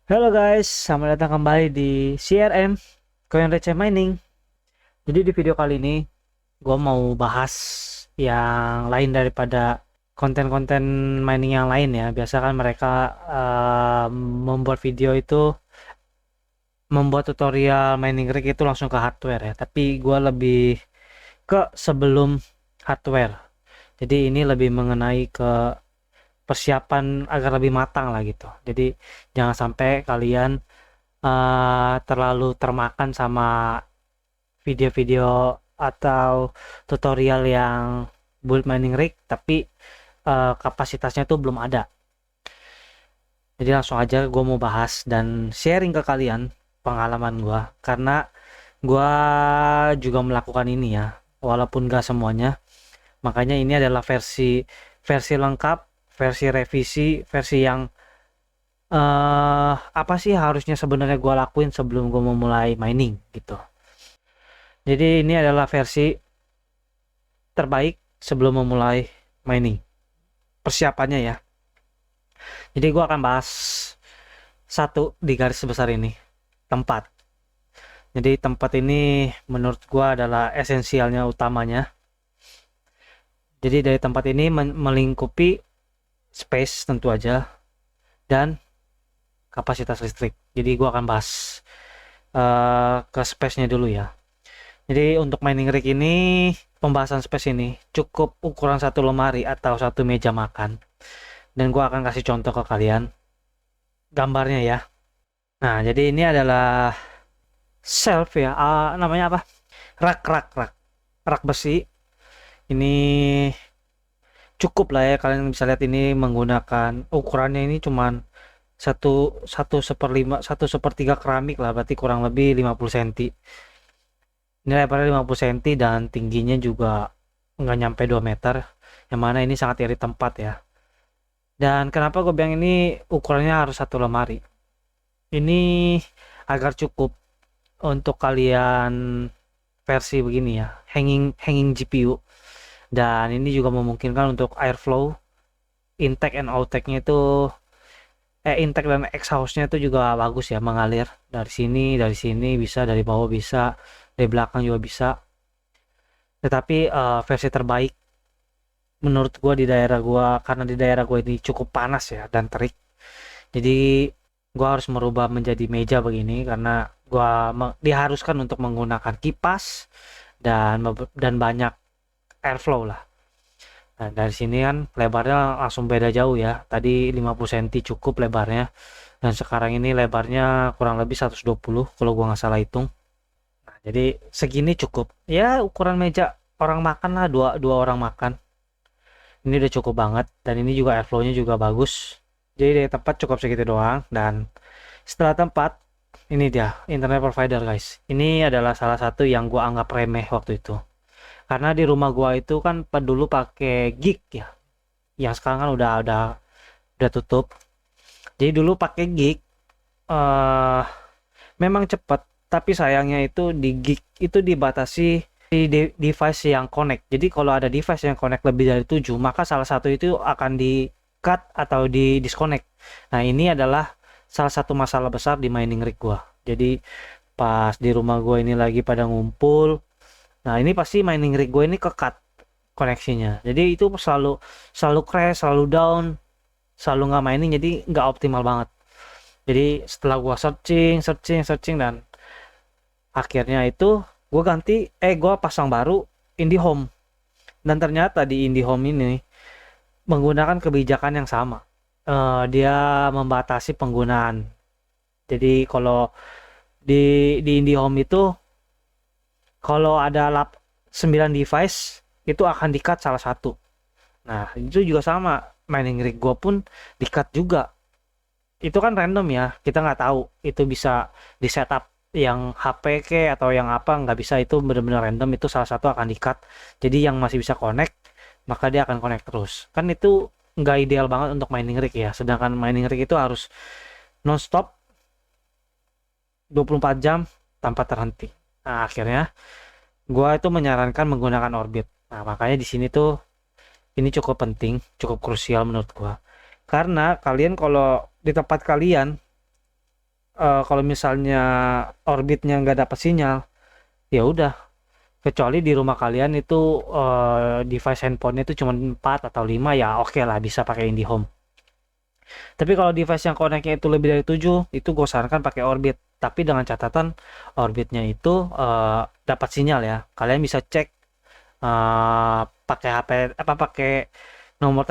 Halo guys, selamat datang kembali di CRM Coin Receh Mining. Jadi di video kali ini gue mau bahas yang lain daripada konten-konten mining yang lain ya. Biasa kan mereka membuat video itu membuat tutorial mining rig itu langsung ke hardware ya. Tapi gue lebih ke sebelum hardware. Jadi ini lebih mengenai ke persiapan agar lebih matang lah gitu. Jadi jangan sampai kalian terlalu termakan sama video-video atau tutorial yang build mining rig tapi kapasitasnya tuh belum ada. Jadi langsung aja gue mau bahas dan sharing ke kalian pengalaman gue, karena gue juga melakukan ini ya, walaupun gak semuanya. Makanya ini adalah versi versi lengkap, versi revisi, versi yang apa sih harusnya sebenarnya gue lakuin sebelum gue memulai mining gitu. Jadi ini adalah versi terbaik sebelum memulai mining. Persiapannya ya. Jadi gue akan bahas satu di garis besar ini. Tempat. Jadi tempat ini menurut gue adalah esensialnya utamanya. Jadi dari tempat ini melingkupi space tentu aja dan kapasitas listrik. Jadi gue akan bahas ke space-nya dulu ya. Jadi untuk mining rig ini, pembahasan space ini cukup ukuran satu lemari atau satu meja makan. Dan gua akan kasih contoh ke kalian gambarnya ya. Nah, jadi ini adalah shelf ya, namanya apa? Rak besi. Ini cukup lah ya, kalian bisa lihat ini menggunakan ukurannya ini cuman satu seperlima, satu sepertiga keramik lah, berarti kurang lebih 50 cm. Ini lebarnya 50 cm dan tingginya juga nggak nyampe 2 meter. Yang mana ini sangat irit tempat ya. Dan kenapa gue bilang ini ukurannya harus satu lemari? Ini agar cukup untuk kalian versi begini ya, hanging hanging GPU. Dan ini juga memungkinkan untuk airflow, intake and outtake-nya itu intake dan exhaust-nya itu juga bagus ya, mengalir dari sini bisa, dari bawah bisa, dari belakang juga bisa. Tetapi versi terbaik menurut gua di daerah gua, karena di daerah gua ini cukup panas ya dan terik. Jadi gua harus merubah menjadi meja begini karena gua diharuskan untuk menggunakan kipas dan banyak airflow lah. Nah, dari sini kan lebarnya langsung beda jauh ya. Tadi 50 cm cukup lebarnya, dan sekarang ini lebarnya kurang lebih 120 kalau gua nggak salah hitung. Nah, jadi segini cukup. Ya ukuran meja orang makan lah, dua dua orang makan. Ini udah cukup banget, dan ini juga airflow-nya juga bagus. Jadi dari tempat cukup segitu doang. Dan setelah tempat, ini dia internet provider guys. Ini adalah salah satu yang gua anggap remeh waktu itu, karena di rumah gua itu kan dulu pakai gig ya, yang sekarang kan udah tutup. Jadi dulu pakai gig, eh memang cepat, tapi sayangnya itu di gig itu dibatasi di device yang connect. Jadi kalau ada device yang connect lebih dari 7, maka salah satu itu akan di cut atau di disconnect. Nah, ini adalah salah satu masalah besar di mining rig gua. Jadi pas di rumah gua ini lagi pada ngumpul, nah ini pasti mining rig gue ini ke cut koneksinya. Jadi itu selalu selalu crash, selalu down, selalu nggak mining, jadi nggak optimal banget. Jadi setelah gua searching dan akhirnya itu gue pasang baru IndiHome. Dan ternyata di IndiHome ini menggunakan kebijakan yang sama. Dia membatasi penggunaan. Jadi kalau di IndiHome itu, kalau ada 9 device itu akan di-cut salah satu. Nah, itu juga sama. Mining rig gue pun di-cut juga. Itu kan random ya, kita nggak tahu itu bisa di setup yang HP ke atau yang apa, nggak bisa. Itu benar-benar random, itu salah satu akan di-cut. Jadi yang masih bisa connect, maka dia akan connect terus. Kan itu nggak ideal banget untuk mining rig ya, sedangkan mining rig itu harus non-stop 24 jam tanpa terhenti. Nah, akhirnya gua itu menyarankan menggunakan Orbit. Nah, makanya di sini tuh ini cukup penting, cukup krusial menurut gua. Karena kalian kalau di tempat kalian kalau misalnya orbitnya nggak dapat sinyal, ya udah, kecuali di rumah kalian itu device handphonenya itu cuma 4 atau 5, ya oke lah bisa pakai IndiHome. Tapi kalau device yang connect-nya itu lebih dari 7, itu gue sarankan pakai Orbit. Tapi dengan catatan Orbitnya itu dapat sinyal ya. Kalian bisa cek pakai HP apa pakai nomor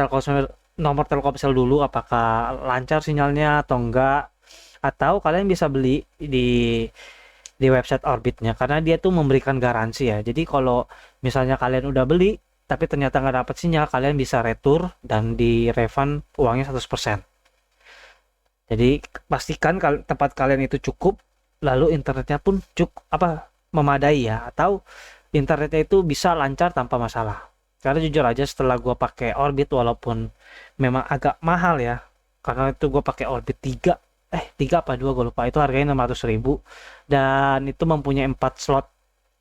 Telkomsel dulu apakah lancar sinyalnya atau enggak. Atau kalian bisa beli di website Orbitnya karena dia tuh memberikan garansi ya. Jadi kalau misalnya kalian udah beli tapi ternyata nggak dapat sinyal, kalian bisa retur dan di refund uangnya 100%. Jadi pastikan tempat kalian itu cukup, lalu internetnya pun memadai ya, atau internetnya itu bisa lancar tanpa masalah. Karena jujur aja setelah gua pakai Orbit, walaupun memang agak mahal ya, karena itu gua pakai Orbit 3 apa 2 gue lupa, itu harganya 600.000 dan itu mempunyai 4 slot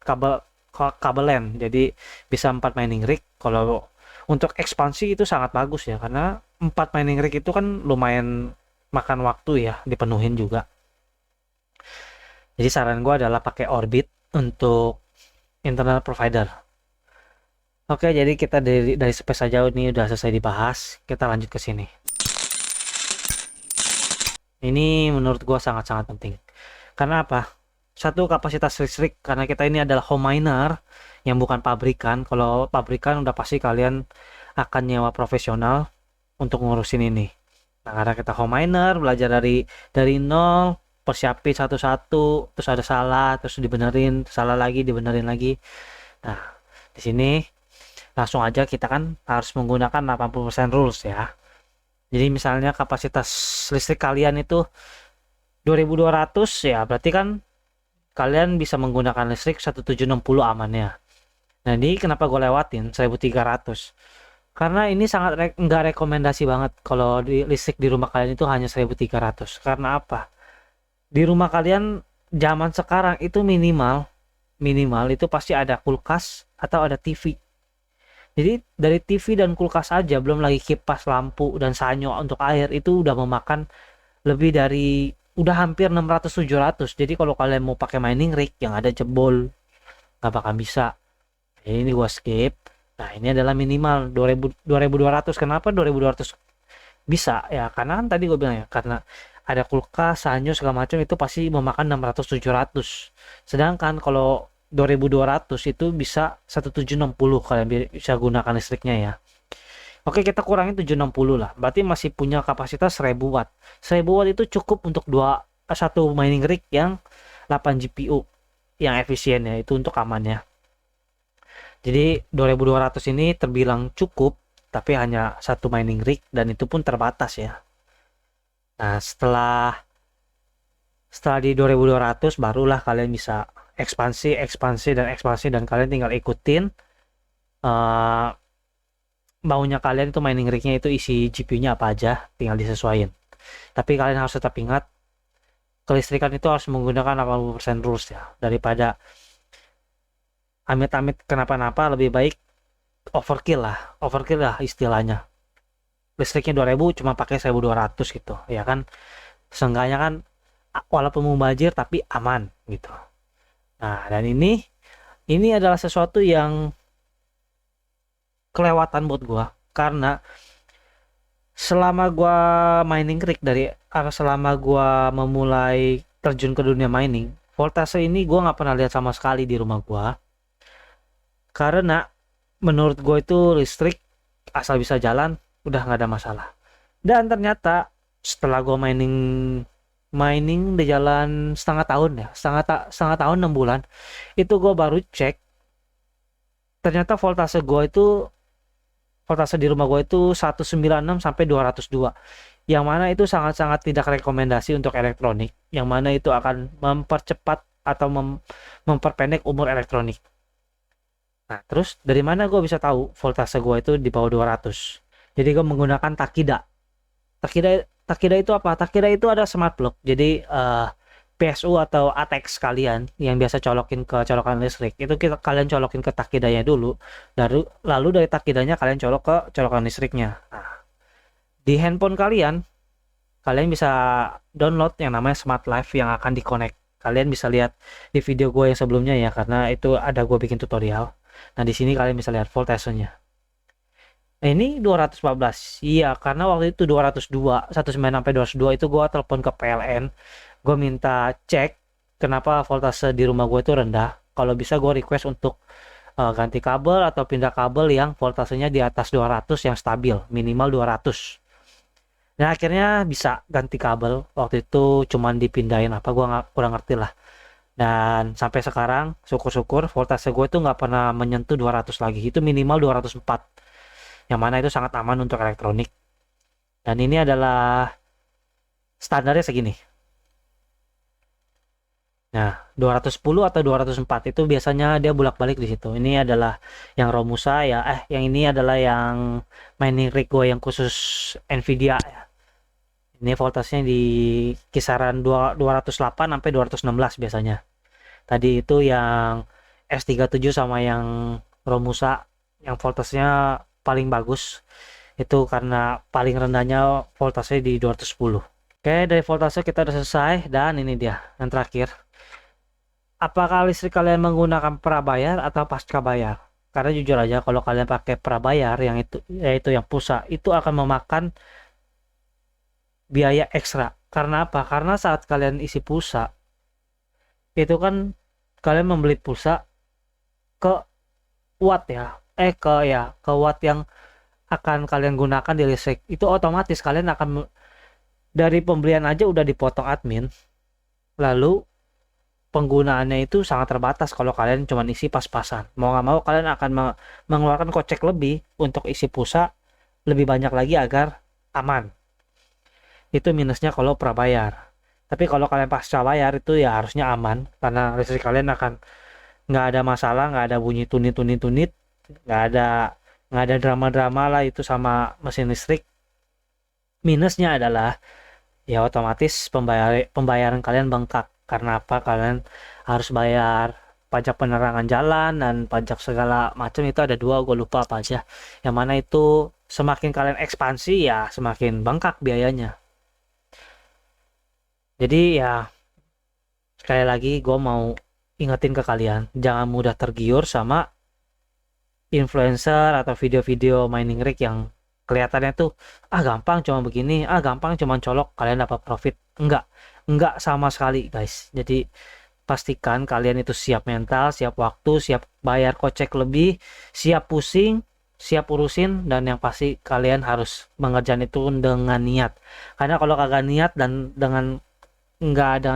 kabel LAN, jadi bisa 4 mining rig. Kalau untuk ekspansi itu sangat bagus ya, karena 4 mining rig itu kan lumayan makan waktu ya, dipenuhin juga. Jadi saran gue adalah pakai Orbit untuk internet provider. Oke, jadi kita dari space aja ini udah selesai dibahas. Kita lanjut ke sini. Ini menurut gue sangat-sangat penting. Karena apa? Satu, kapasitas listrik. Karena kita ini adalah home miner yang bukan pabrikan. Kalau pabrikan udah pasti kalian akan nyewa profesional untuk ngurusin ini. Nah, karena kita home miner, belajar dari nol, persiapin satu-satu, terus ada salah, terus dibenerin, salah lagi, dibenerin lagi. Nah, di sini langsung aja kita kan harus menggunakan 80% rules ya. Jadi misalnya kapasitas listrik kalian itu 2200 ya, berarti kan kalian bisa menggunakan listrik 1760 amannya. Nah, ini kenapa gue lewatin 1300? Karena ini sangat nggak rekomendasi banget kalau listrik di rumah kalian itu hanya 1300. Karena apa? Di rumah kalian zaman sekarang itu minimal itu pasti ada kulkas atau ada TV. Jadi dari TV dan kulkas aja, belum lagi kipas, lampu, dan sanyo untuk air, itu udah memakan udah hampir 600-700. Jadi kalau kalian mau pakai mining rig yang ada jebol, nggak bakal bisa. Jadi ini gua skip. Nah, ini adalah minimal 2200. Kenapa 2200 bisa? Ya karena kan tadi gue bilang ya, karena ada kulkas, sanyo, segala macam, itu pasti memakan 600-700. Sedangkan kalau 2200 itu bisa 1760 kalian bisa gunakan listriknya ya. Oke, kita kurangin 760 lah. Berarti masih punya kapasitas 1000 watt. 1000 watt itu cukup untuk satu mining rig yang 8 GPU yang efisien ya, itu untuk amannya. Jadi 2200 ini terbilang cukup, tapi hanya satu mining rig dan itu pun terbatas ya. Nah, setelah di 2200 barulah kalian bisa ekspansi dan kalian tinggal ikutin maunya kalian itu mining rignya itu isi GPU-nya apa aja, tinggal disesuaikan. Tapi kalian harus tetap ingat kelistrikan itu harus menggunakan 80% rules ya, daripada amit-amit kenapa-napa, lebih baik overkill lah istilahnya. Listriknya 2000 cuma pakai 1200 gitu ya kan, seenggaknya kan walaupun mubazir tapi aman gitu. Nah, dan ini adalah sesuatu yang kelewatan buat gua, karena selama gua mining rig selama gua memulai terjun ke dunia mining, voltase ini gua nggak pernah lihat sama sekali di rumah gua. Karena menurut gua itu listrik asal bisa jalan udah nggak ada masalah. Dan ternyata setelah gua mining di jalan setengah tahun ya, setengah tahun 6 bulan, itu gue baru cek ternyata voltase di rumah gue itu 196 sampai 202, yang mana itu sangat-sangat tidak rekomendasi untuk elektronik, yang mana itu akan mempercepat atau memperpendek umur elektronik. Nah, terus dari mana gue bisa tahu voltase gue itu di bawah 200? Jadi gue menggunakan Takida itu apa? Takida itu ada smart plug. Jadi PSU atau ATX kalian yang biasa colokin ke colokan listrik, itu kalian colokin ke Takidanya dulu. Lalu dari Takidanya kalian colok ke colokan listriknya. Nah, di handphone kalian kalian bisa download yang namanya Smart Live yang akan di-connect. Kalian bisa lihat di video gue yang sebelumnya ya, karena itu ada gue bikin tutorial. Nah, di sini kalian bisa lihat voltasenya. Nah, ini 214. Iya, karena waktu itu 202, 19 sampai 202 itu gue telepon ke PLN. Gue minta cek kenapa voltase di rumah gue itu rendah. Kalau bisa gue request untuk ganti kabel atau pindah kabel yang voltasenya di atas 200 yang stabil, minimal 200. Dan akhirnya bisa ganti kabel. Waktu itu cuman dipindahin apa gua nggak kurang ngerti lah. Dan sampai sekarang syukur-syukur voltase gue tuh nggak pernah menyentuh 200 lagi. Itu minimal 204. Yang mana itu sangat aman untuk elektronik. Dan ini adalah standarnya segini. Nah, 210 atau 204 itu biasanya dia bolak-balik di situ. Ini adalah yang Romusa ya. Yang ini adalah yang mining rig gue yang khusus Nvidia ya. Ini voltasenya di kisaran 208 sampai 216 biasanya. Tadi itu yang S37 sama yang Romusa yang voltasenya paling bagus. Itu karena paling rendahnya voltasenya di 210. Oke, dari voltase kita udah selesai dan ini dia yang terakhir. Apakah listrik kalian menggunakan prabayar atau pasca bayar? Karena jujur aja kalau kalian pakai prabayar yang itu yaitu yang pulsa itu akan memakan biaya ekstra. Karena apa? Karena saat kalian isi pulsa itu kan kalian membeli pulsa ke watt ya. Ke watt yang akan kalian gunakan di listrik. Itu otomatis kalian akan dari pembelian aja udah dipotong admin. Lalu penggunaannya itu sangat terbatas kalau kalian cuma isi pas-pasan. Mau nggak mau kalian akan mengeluarkan kocek lebih untuk isi pulsa lebih banyak lagi agar aman. Itu minusnya kalau prabayar. Tapi kalau kalian pasca bayar itu ya harusnya aman karena listrik kalian akan nggak ada masalah, nggak ada bunyi tunit, nggak ada drama-drama lah itu sama mesin listrik. Minusnya adalah ya otomatis pembayaran kalian bengkak. Karena apa? Kalian harus bayar pajak penerangan jalan dan pajak segala macam itu ada dua, gue lupa apa aja. Yang mana itu semakin kalian ekspansi ya semakin bengkak biayanya. Jadi ya sekali lagi gue mau ingetin ke kalian jangan mudah tergiur sama influencer atau video-video mining rig yang kelihatannya tuh gampang cuma begini, gampang cuma colok kalian dapat profit. Enggak sama sekali guys. Jadi pastikan kalian itu siap mental, siap waktu, siap bayar kocek lebih, siap pusing, siap urusin, dan yang pasti kalian harus mengerjakan itu dengan niat. Karena kalau kagak niat dan dengan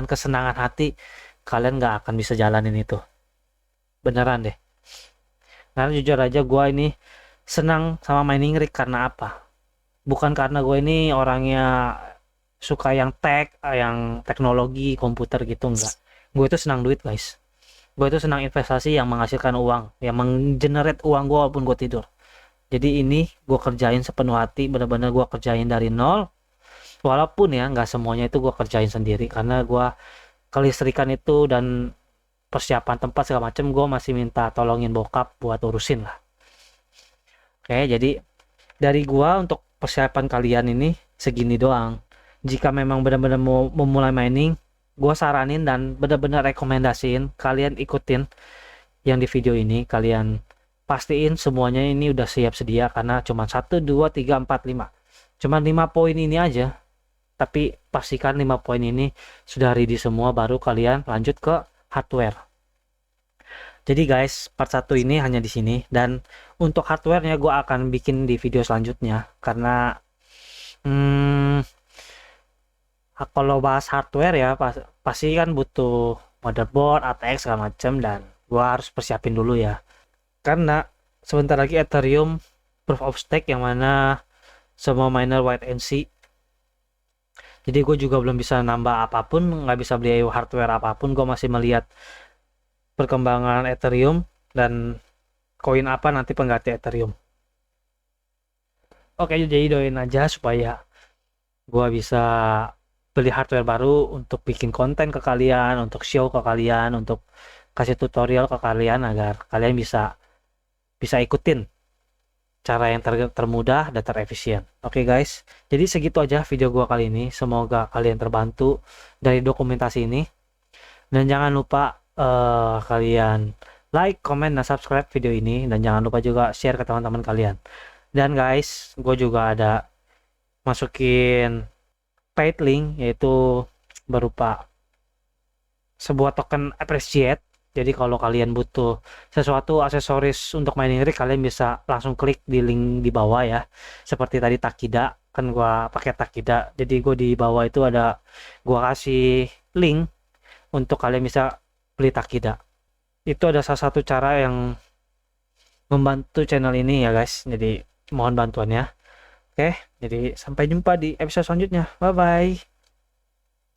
kesenangan hati, kalian nggak akan bisa jalanin itu. Beneran deh. Karena jujur aja gue ini senang sama mining rig karena apa? Bukan karena gue ini orangnya suka yang yang teknologi komputer gitu, enggak. Gue itu senang duit guys. Gue itu senang investasi yang menghasilkan uang, yang menggenerate uang gue walaupun gue tidur. Jadi ini gue kerjain sepenuh hati, bener-bener gue kerjain dari nol. Walaupun ya nggak semuanya itu gue kerjain sendiri karena gue kelistrikan itu dan persiapan tempat segala macem gue masih minta tolongin bokap buat urusin lah. Oke, jadi dari gua untuk persiapan kalian ini segini doang. Jika memang benar-benar mau memulai mining, gua saranin dan benar-benar rekomendasiin kalian ikutin yang di video ini. Kalian pastiin semuanya ini udah siap sedia karena cuma 1, 2, 3, 4, 5. Cuma 5 poin ini aja. Tapi pastikan 5 poin ini sudah ready semua baru kalian lanjut ke hardware. Jadi guys, part 1 ini hanya di sini dan untuk hardwarenya gue akan bikin di video selanjutnya karena kalau bahas hardware ya pasti kan butuh motherboard, ATX segala macam dan gue harus persiapin dulu ya. Karena sebentar lagi Ethereum proof of stake yang mana semua miner wait and see. Jadi gue juga belum bisa nambah apapun, nggak bisa beli hardware apapun. Gue masih melihat perkembangan Ethereum dan koin apa nanti pengganti Ethereum. Oke, jadi doain aja supaya gua bisa beli hardware baru untuk bikin konten ke kalian, untuk show ke kalian, untuk kasih tutorial ke kalian agar kalian bisa ikutin cara yang termudah dan terefisien. Oke guys, jadi segitu aja video gua kali ini. Semoga kalian terbantu dari dokumentasi ini. Dan jangan lupa kalian like, comment, dan subscribe video ini. Dan jangan lupa juga share ke teman-teman kalian. Dan guys, gue juga ada masukin paid link, yaitu berupa sebuah token appreciate. Jadi kalau kalian butuh sesuatu aksesoris untuk mining rig, kalian bisa langsung klik di link di bawah ya. Seperti tadi Takida, kan gua pakai Takida. Jadi gue di bawah itu ada gua kasih link untuk kalian bisa beli Takida. Itu ada salah satu cara yang membantu channel ini ya guys. Jadi mohon bantuannya. Oke, jadi sampai jumpa di episode selanjutnya. Bye bye.